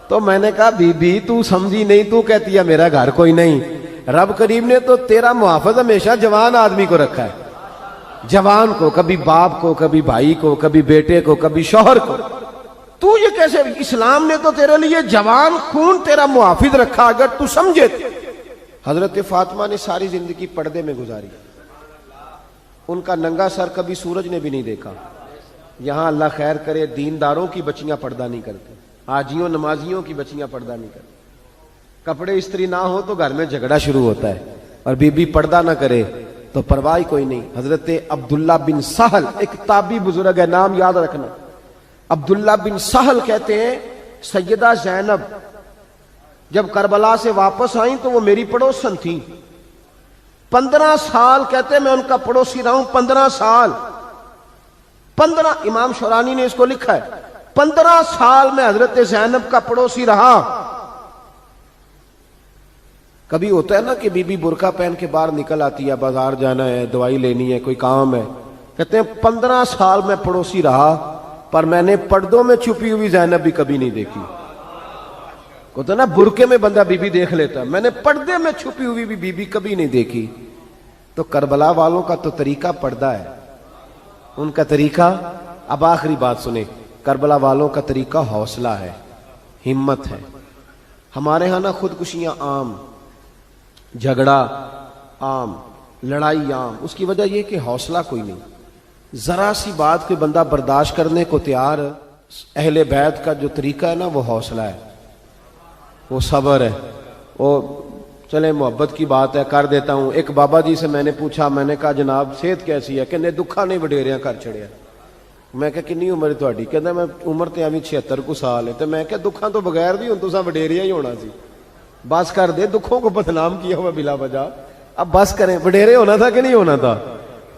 [SPEAKER 2] تو میں نے کہا بی بی تو سمجھی نہیں, تو کہتی ہے میرا گھر کوئی نہیں. رب کریم نے تو تیرا محافظ ہمیشہ جوان آدمی کو رکھا ہے, جوان کو, کبھی باپ کو, کبھی بھائی کو, کبھی بیٹے کو, کبھی شوہر کو. تو یہ کیسے؟ اسلام نے تو تیرے لیے جوان خون تیرا محافظ رکھا, اگر تو سمجھے. حضرت فاطمہ نے ساری زندگی پردے میں گزاری, ان کا ننگا سر کبھی سورج نے بھی نہیں دیکھا. یہاں اللہ خیر کرے دینداروں کی بچیاں پردہ نہیں کرتی, حاجیوں نمازیوں کی بچیاں پردہ نہیں کرتی. کپڑے استری نہ ہو تو گھر میں جھگڑا شروع ہوتا ہے, اور بی بی پردہ نہ کرے تو پرواہ کوئی نہیں. حضرت عبداللہ بن سہل ایک تابعی بزرگ ہے, نام یاد رکھنا. عبداللہ بن سہل کہتے ہیں سیدہ زینب جب کربلا سے واپس آئیں تو وہ میری پڑوسن تھی. 15 سال کہتے ہیں میں ان کا پڑوسی رہا ہوں, 15 سال. 15, امام شورانی نے اس کو لکھا ہے, 15 سال میں حضرت زینب کا پڑوسی رہا. کبھی ہوتا ہے نا کہ بی بی برقع پہن کے باہر نکل آتی ہے, بازار جانا ہے, دوائی لینی ہے, کوئی کام ہے. کہتے ہیں 15 سال میں پڑوسی رہا, پر میں نے پردوں میں چھپی ہوئی زینب بھی کبھی نہیں دیکھی. ہوتا ہے نا برقعے میں بندہ بی بی دیکھ لیتا ہے, میں نے پردے میں چھپی ہوئی بھی بی بی کبھی نہیں دیکھی. تو کربلا والوں کا تو طریقہ پردہ ہے, ان کا طریقہ. اب آخری بات سنیں, کربلا والوں کا طریقہ حوصلہ ہے, ہمت ہے. ہمارے ہاں نا خودکشیاں عام, جھگڑا عام, لڑائی عام. اس کی وجہ یہ کہ حوصلہ کوئی نہیں. ذرا سی بات کے بندہ برداشت کرنے کو تیار. اہل بیت کا جو طریقہ ہے نا وہ حوصلہ ہے, وہ صبر ہے. وہ چلے محبت کی بات ہے کر دیتا ہوں. ایک بابا جی سے میں نے پوچھا, میں نے کہا جناب صحت کیسی ہے؟ کہ دکھا نہیں وڈیریاں کر چھڑیا. میں کہا کنی عمر تھوڑی؟ کہتا میں عمر تے ایویں 76 کو سال ہے. تو میں کہا دکھاں تو بغیر بھی ہوں تو وڈیریا ہی ہونا سی. بس کر دے, دکھوں کو بدنام کیا ہوا بلا وجہ. اب بس کریں, وڈیرے ہونا تھا کہ نہیں ہونا تھا؟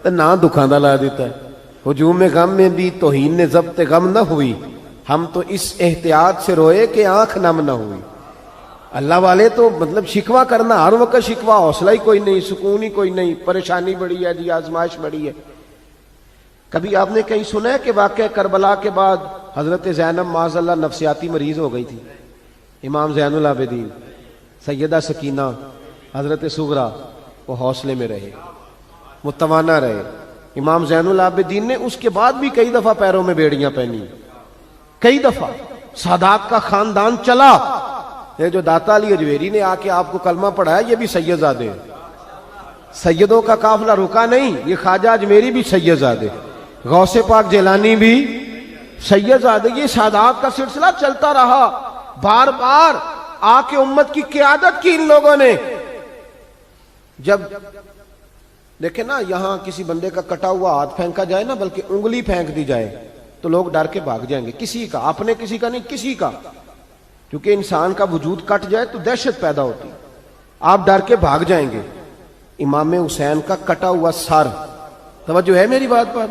[SPEAKER 2] تو نہ دکھاں دا لا دیتا ہے. ہجوم غم میں بھی توہین نے ضبط غم نہ ہوئی, ہم تو اس احتیاط سے روئے کہ آنکھ نم نہ ہوئی. اللہ والے تو مطلب شکوہ کرنا ہر وقت شکوہ, حوصلہ ہی کوئی نہیں, سکون ہی کوئی نہیں, پریشانی بڑی ہے جی, آزمائش بڑی ہے. کبھی آپ نے کہیں سنا ہے کہ واقعہ کربلا کے بعد حضرت زینب معاذ اللہ نفسیاتی مریض ہو گئی تھی؟ امام زین العابدین، سیدہ سکینہ، حضرت صغرا، وہ حوصلے میں رہے، متوانا رہے۔ امام زین العابدین نے اس کے بعد بھی کئی دفعہ پیروں میں بیڑیاں پہنی، کئی دفعہ۔ سادات کا خاندان چلا، یہ جو داتا علی اجویری نے آ کے آپ کو کلمہ پڑھایا یہ بھی سید زادے ہیں۔ سیدوں کا قافلہ رکا نہیں، یہ خواجہ اجمیری بھی سید زادے، غوث پاک جیلانی بھی سید زادے۔ یہ سادات کا سلسلہ چلتا رہا، بار بار آ کے امت کی قیادت کی ان لوگوں نے۔ جب دیکھیں نا یہاں کسی بندے کا کٹا ہوا ہاتھ پھینکا جائے نا، بلکہ انگلی پھینک دی جائے تو لوگ ڈر کے بھاگ جائیں گے، کسی کا، اپنے کسی کا نہیں، کسی کا، کیونکہ انسان کا وجود کٹ جائے تو دہشت پیدا ہوتی، آپ ڈر کے بھاگ جائیں گے۔ امام حسین کا کٹا ہوا سر، توجہ ہے میری بات پر؟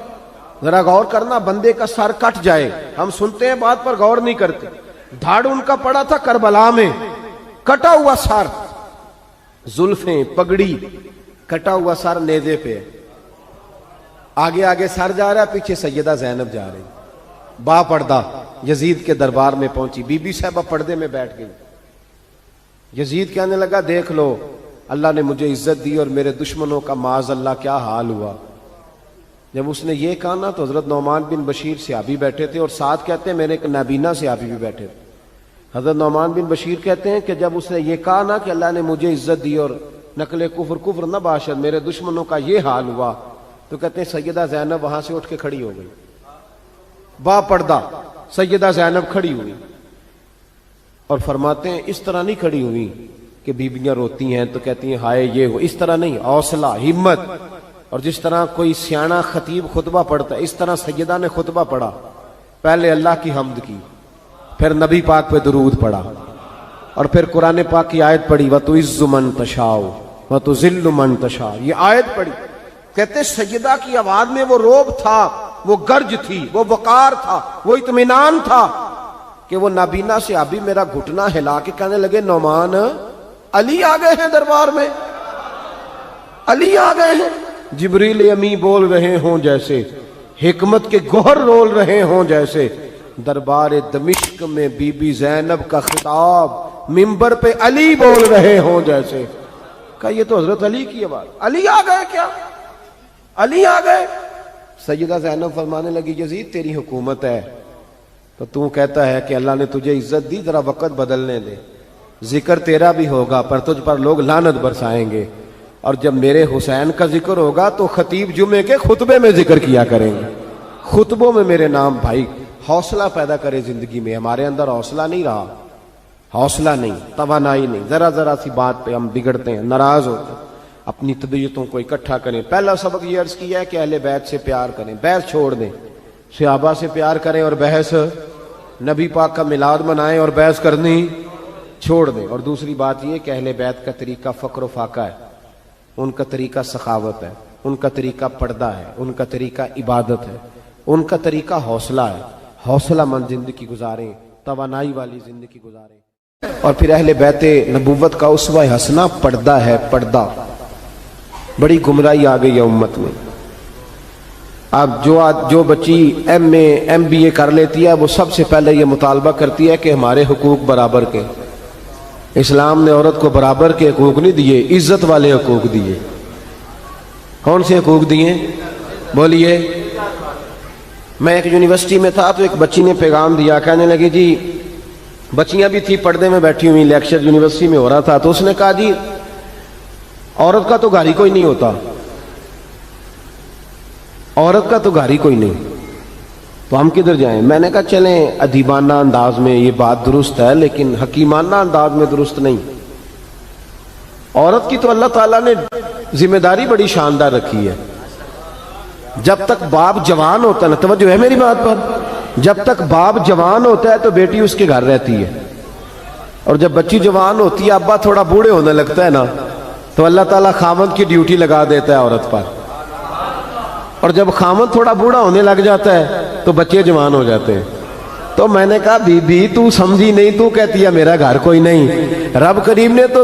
[SPEAKER 2] ذرا غور کرنا، بندے کا سر کٹ جائے، ہم سنتے ہیں بات پر غور نہیں کرتے۔ دھاڑ ان کا پڑا تھا کربلا میں، کٹا ہوا سر، زلفیں، پگڑی، کٹا ہوا سر نیزے پہ، آگے آگے سر جا رہا ہے، پیچھے سیدہ زینب جا رہی، با پردہ یزید کے دربار میں پہنچی، بی بی صاحبہ پردے میں بیٹھ گئی۔ یزید کہنے لگا دیکھ لو اللہ نے مجھے عزت دی اور میرے دشمنوں کا معاذ اللہ کیا حال ہوا۔ جب اس نے یہ کہا نا تو حضرت نعمان بن بشیر صحابی بیٹھے تھے، اور ساتھ کہتے ہیں میرے ایک نابینا صحابی بھی بیٹھے تھے۔ حضرت نعمان بن بشیر کہتے ہیں کہ جب اس نے یہ کہا نا کہ اللہ نے مجھے عزت دی اور نقل کفر کفر نہ باشد، میرے دشمنوں کا یہ حال ہوا، تو کہتے ہیں سیدہ زینب وہاں سے اٹھ کے کھڑی ہو گئی، با پردہ سیدہ زینب کھڑی ہوئی، اور فرماتے ہیں اس طرح نہیں کھڑی ہوئی کہ بیویاں روتی ہیں تو کہتی ہیں ہائے یہ ہو، اس طرح نہیں، حوصلہ، ہمت، اور جس طرح کوئی سیاںا خطیب خطبہ پڑھتا ہے اس طرح سیدہ نے خطبہ پڑھا، پہلے اللہ کی حمد کی، پھر نبی پاک پہ درود پڑھا، اور پھر قرآن پاک کی آیت پڑھی وَتُعِزُّ مَن تَشَاءُ وَتُذِلُّ مَن تَشَاءُ، یہ آیت پڑھی۔ کہتے سیدہ کی آواز میں وہ روب تھا، وہ گرج تھی، وہ وقار تھا، وہ اطمینان تھا کہ وہ نابینا صحابی میرا گھٹنا ہلا کے کہنے لگے نعمان علی آ گئے ہیں دربار میں، علی آ گئے ہیں۔ جبریل امی بول رہے ہوں جیسے، حکمت کے گوہر رول رہے ہوں جیسے، دربار دمشق میں بی بی زینب کا خطاب منبر پہ علی بول رہے ہوں جیسے۔ کہا یہ تو حضرت علی کی آواز، علی آ گئے کیا؟ علی آ گئے؟ سیدہ زینب فرمانے لگی یزید تیری حکومت ہے تو تو کہتا ہے کہ اللہ نے تجھے عزت دی، ذرا وقت بدلنے دے، ذکر تیرا بھی ہوگا پر تجھ پر لوگ لعنت برسائیں گے، اور جب میرے حسین کا ذکر ہوگا تو خطیب جمعے کے خطبے میں ذکر کیا کریں گے، خطبوں میں میرے نام۔ بھائی حوصلہ پیدا کرے زندگی میں، ہمارے اندر حوصلہ نہیں رہا، حوصلہ نہیں، توانائی نہیں، ذرا ذرا سی بات پہ ہم بگڑتے ہیں، ناراض ہوتے ہیں، اپنی طبیعتوں کو اکٹھا کریں۔ پہلا سبق یہ عرض کیا ہے کہ اہل بیت سے پیار کریں، بحث چھوڑ دیں، صحابہ سے پیار کریں اور بحث، نبی پاک کا میلاد منائیں اور بحث کرنی چھوڑ دیں۔ اور دوسری بات یہ کہ اہل بیت کا طریقہ فقر و فاقہ ہے، ان کا طریقہ سخاوت ہے، ان کا طریقہ پردہ ہے، ان کا طریقہ عبادت ہے، ان کا طریقہ حوصلہ ہے۔ حوصلہ مند زندگی گزاریں، توانائی والی زندگی گزاریں۔ اور پھر اہل بیت نبوت کا اسوہ حسنہ پردہ ہے، پردہ۔ بڑی گمراہی آ گئی ہے امت میں۔ اب جو بچی ایم بی اے کر لیتی ہے وہ سب سے پہلے یہ مطالبہ کرتی ہے کہ ہمارے حقوق برابر کے۔ اسلام نے عورت کو برابر کے حقوق نہیں دیے، عزت والے حقوق دیے۔ کون سے حقوق دیے؟ بولیے۔ میں ایک یونیورسٹی میں تھا تو ایک بچی نے پیغام دیا، کہنے لگی جی، بچیاں بھی تھی پردے میں بیٹھی ہوئی، لیکچر یونیورسٹی میں ہو رہا تھا، تو اس نے کہا جی عورت کا تو گھر ہی کوئی نہیں ہوتا، عورت کا تو گھر ہی کوئی نہیں، تو ہم کدھر جائیں؟ میں نے کہا چلیں ادیبانہ انداز میں یہ بات درست ہے لیکن حکیمانہ انداز میں درست نہیں۔ عورت کی تو اللہ تعالیٰ نے ذمہ داری بڑی شاندار رکھی ہے۔ جب تک باپ جوان ہوتا ہے نا، توجہ ہے میری بات پر، جب تک باپ جوان ہوتا ہے تو بیٹی اس کے گھر رہتی ہے، اور جب بچی جوان ہوتی ہے، ابا تھوڑا بوڑھے ہونے لگتا ہے نا، تو اللہ تعالیٰ خامد کی ڈیوٹی لگا دیتا ہے عورت پر، اور جب خامد تھوڑا بوڑھا ہونے لگ جاتا ہے تو بچے جوان ہو جاتے ہیں۔ تو میں نے کہا بی بی تو سمجھی نہیں، تو کہتی ہے میرا گھر کوئی نہیں، رب کریم نے تو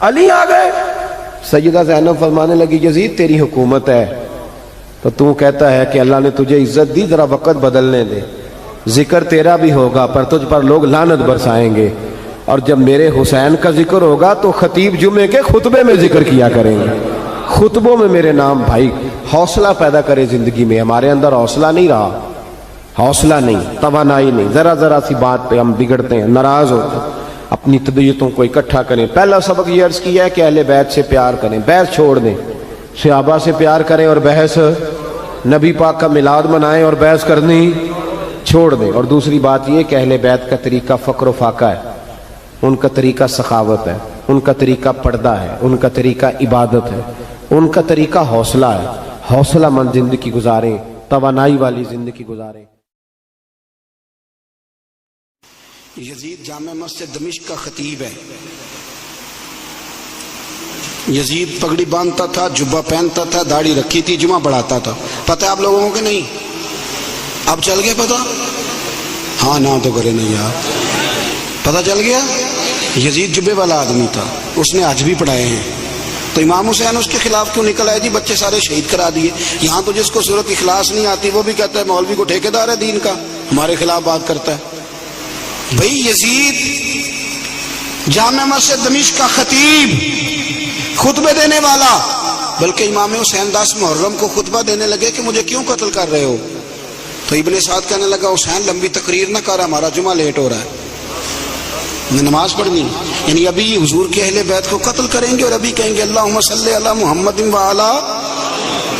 [SPEAKER 2] علی آ گئے.
[SPEAKER 1] سیدہ زینب فرمانے لگی یزید تیری حکومت ہے تو تو کہتا ہے کہ اللہ نے تجھے عزت دی, ذرا وقت بدلنے دے, ذکر تیرا بھی ہوگا پر تجھ پر لوگ لعنت برسائیں گے, اور جب میرے حسین کا ذکر ہوگا تو خطیب جمعے کے خطبے میں ذکر کیا کریں گے, خطبوں میں میرے نام. بھائی حوصلہ پیدا کرے زندگی میں. ہمارے اندر حوصلہ نہیں رہا, حوصلہ نہیں, توانائی نہیں, ذرا ذرا سی بات پہ ہم بگڑتے ہیں, ناراض ہوتے ہیں. اپنی طبیعتوں کو اکٹھا کریں. پہلا سبق یہ عرض کیا ہے کہ اہل بیت سے پیار کریں, بحث چھوڑ دیں, صحابہ سے پیار کریں اور بحث, نبی پاک کا میلاد منائیں اور بحث کرنی چھوڑ دیں. اور دوسری بات یہ کہ اہل بیت کا طریقہ فقر و فاقہ ہے, ان کا طریقہ سخاوت ہے, ان کا طریقہ پردہ ہے, ان کا طریقہ عبادت ہے, ان کا طریقہ حوصلہ ہے. حوصلہ مند زندگی گزاریں, توانائی والی زندگی گزاریں.
[SPEAKER 3] یزید جامع مسجد دمشق کا خطیب ہے. یزید پگڑی باندھتا تھا, جبہ پہنتا تھا, داڑھی رکھی تھی, جمعہ پڑھاتا تھا. پتہ ہے آپ لوگوں کو کہ نہیں؟ اب چل گیا پتہ؟ ہاں نہ تو کرے نہیں یار, پتہ چل گیا. یزید جبے والا آدمی تھا, اس نے حج بھی پڑھائے ہیں. تو امام حسین اس کے خلاف کیوں نکل آئے؟ جی بچے سارے شہید کرا دیے. یہاں تو جس کو صورت اخلاص نہیں آتی وہ بھی کہتا ہے مولوی کو ٹھیکیدار ہے دین کا, ہمارے خلاف بات کرتا ہے. بھئی یزید جامع مسجد دمشق کا خطیب, خطبے دینے والا, بلکہ امام حسین 10 محرم کو خطبہ دینے لگے کہ مجھے کیوں قتل کر رہے ہو؟ تو ابن سعد کہنے لگا حسین لمبی تقریر نہ کر, ہمارا جمعہ لیٹ ہو رہا ہے, نماز پڑھنی. یعنی ابھی حضور کے اہل بیت کو قتل کریں گے اور ابھی کہیں گے اللہم صلی علی محمد وعلی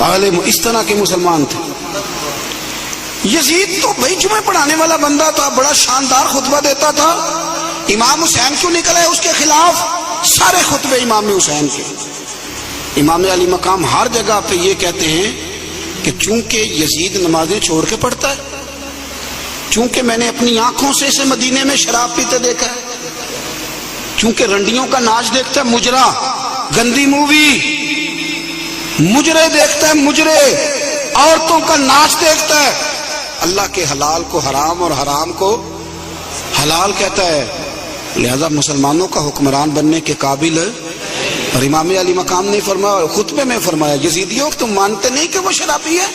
[SPEAKER 3] آلہ. اس طرح کے مسلمان تھے. یزید تو بھائی جمعہ پڑھانے والا بندہ تھا, بڑا شاندار خطبہ دیتا تھا. امام حسین کیوں نکلے اس کے خلاف؟ سارے خطبے امام حسین کے. امام علی مقام ہر جگہ پہ یہ کہتے ہیں کہ چونکہ یزید نمازیں چھوڑ کے پڑھتا ہے, چونکہ میں نے اپنی آنکھوں سے اسے مدینے میں شراب پیتے دیکھا ہے, چونکہ رنڈیوں کا ناچ دیکھتا ہے, مجرا, گندی مووی, مجرے دیکھتا ہے, مجرے, عورتوں کا ناچ دیکھتا ہے, اللہ کے حلال کو حرام اور حرام کو حلال کہتا ہے. لہذا مسلمانوں کا حکمران بننے کے قابل ہے. اور امام علی مقام نے فرمایا, خطبے میں فرمایا, یزیدیوں تم مانتے نہیں کہ وہ شرابی ہے؟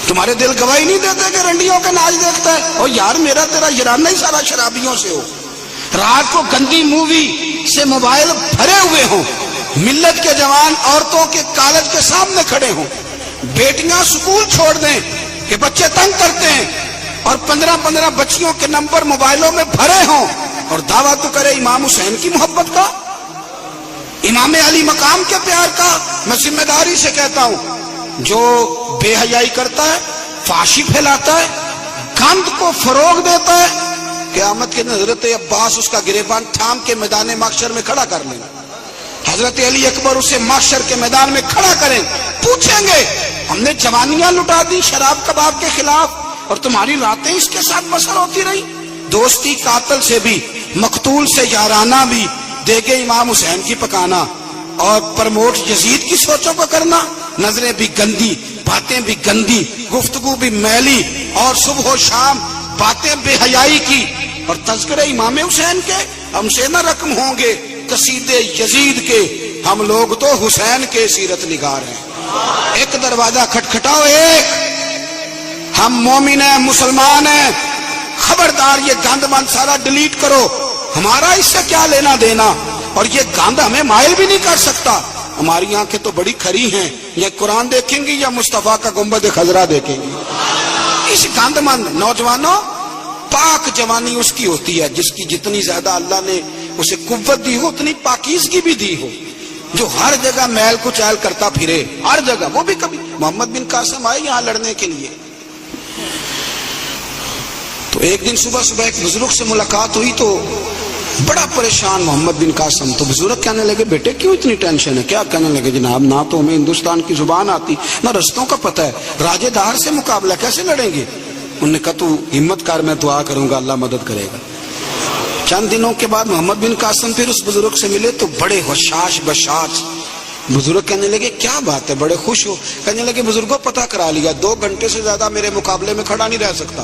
[SPEAKER 3] تمہارے دل گواہی نہیں دیتے کہ رنڈیوں کا ناچ دیکھتا ہے؟ اور یار میرا تیرا یارانہ ہی سارا شرابیوں سے ہو. رات کو گندی مووی سے موبائل بھرے ہوئے ہوں, ملت کے جوان عورتوں کے کالج کے سامنے کھڑے ہوں, بیٹیاں سکول چھوڑ دیں کہ بچے تنگ کرتے ہیں, اور 15 بچیوں کے نمبر موبائلوں میں بھرے ہوں, اور دعویٰ تو کرے امام حسین کی محبت کا, امام علی مقام کے پیار کا. میں ذمہ داری سے کہتا ہوں, جو بے حیائی کرتا ہے, فحاشی پھیلاتا ہے, گند کو فروغ دیتا ہے, قیامت کے حضرت عباس اس کا گریبان تھام کے میدان محشر میں کھڑا کر لیں. حضرت علی اکبر اسے محشر کے میدان میں کھڑا کریں, پوچھیں گے ہم نے جوانیاں لٹا دی شراب کباب کے خلاف, اور تمہاری راتیں اس کے ساتھ بسر ہوتی رہی. دوستی قاتل سے بھی, مقتول سے یارانہ بھی, دیکھے امام حسین کی پکانا, اور پرموٹ یزید کی سوچوں کو کرنا. نظریں بھی گندی, باتیں بھی گندی, گفتگو بھی میلی, اور صبح و شام باتیں بے حیائی کی. اور تذکرے امام حسین کے ہم سے نہ رقم ہوں گے قصیدے یزید کے, ہم لوگ تو حسین کے سیرت نگار ہیں. ایک دروازہ کھٹکھٹاؤ, ایک, ہم مومن ہیں, مسلمان ہیں, خبردار یہ گند بند سارا ڈیلیٹ کرو, ہمارا اس سے کیا لینا دینا, اور یہ گند ہمیں مائل بھی نہیں کر سکتا. ہماری آنکھیں تو بڑی کھری ہیں, یا قرآن دیکھیں گی یا مصطفیٰ کا گنبد خضرا دیکھیں گی. اس گند مند نوجوانوں, پاک جوانی اس کی ہوتی ہے جس کی جتنی زیادہ اللہ نے اسے قوت دی ہو اتنی پاکیزگی بھی دی ہو, جو ہر جگہ میل کچیل کرتا پھرے, ہر جگہ. وہ بھی کبھی محمد بن قاسم آئے یہاں لڑنے کے لیے, تو ایک دن صبح ایک بزرگ سے ملاقات ہوئی تو بڑا پریشان محمد بن قاسم. تو بزرگ کہنے لگے بیٹے کیوں اتنی ٹینشن ہے؟ کیا کہنے لگے جناب, نہ تو ہمیں ہندوستان کی زبان آتی, نہ رستوں کا پتہ ہے, راجے دار سے مقابلہ کیسے لڑیں گے؟ انہوں نے کہا تو ہمت کر, میں دعا کروں گا اللہ مدد کرے گا. چند دنوں کے بعد محمد بن قاسم پھر اس بزرگ سے ملے تو بڑے حشاش بشاش. بزرگ کہنے لگے کیا بات ہے, بڑے خوش ہو؟ کہنے لگے بزرگوں پتہ کرا لیا, 2 گھنٹے سے زیادہ میرے مقابلے میں کھڑا نہیں رہ سکتا.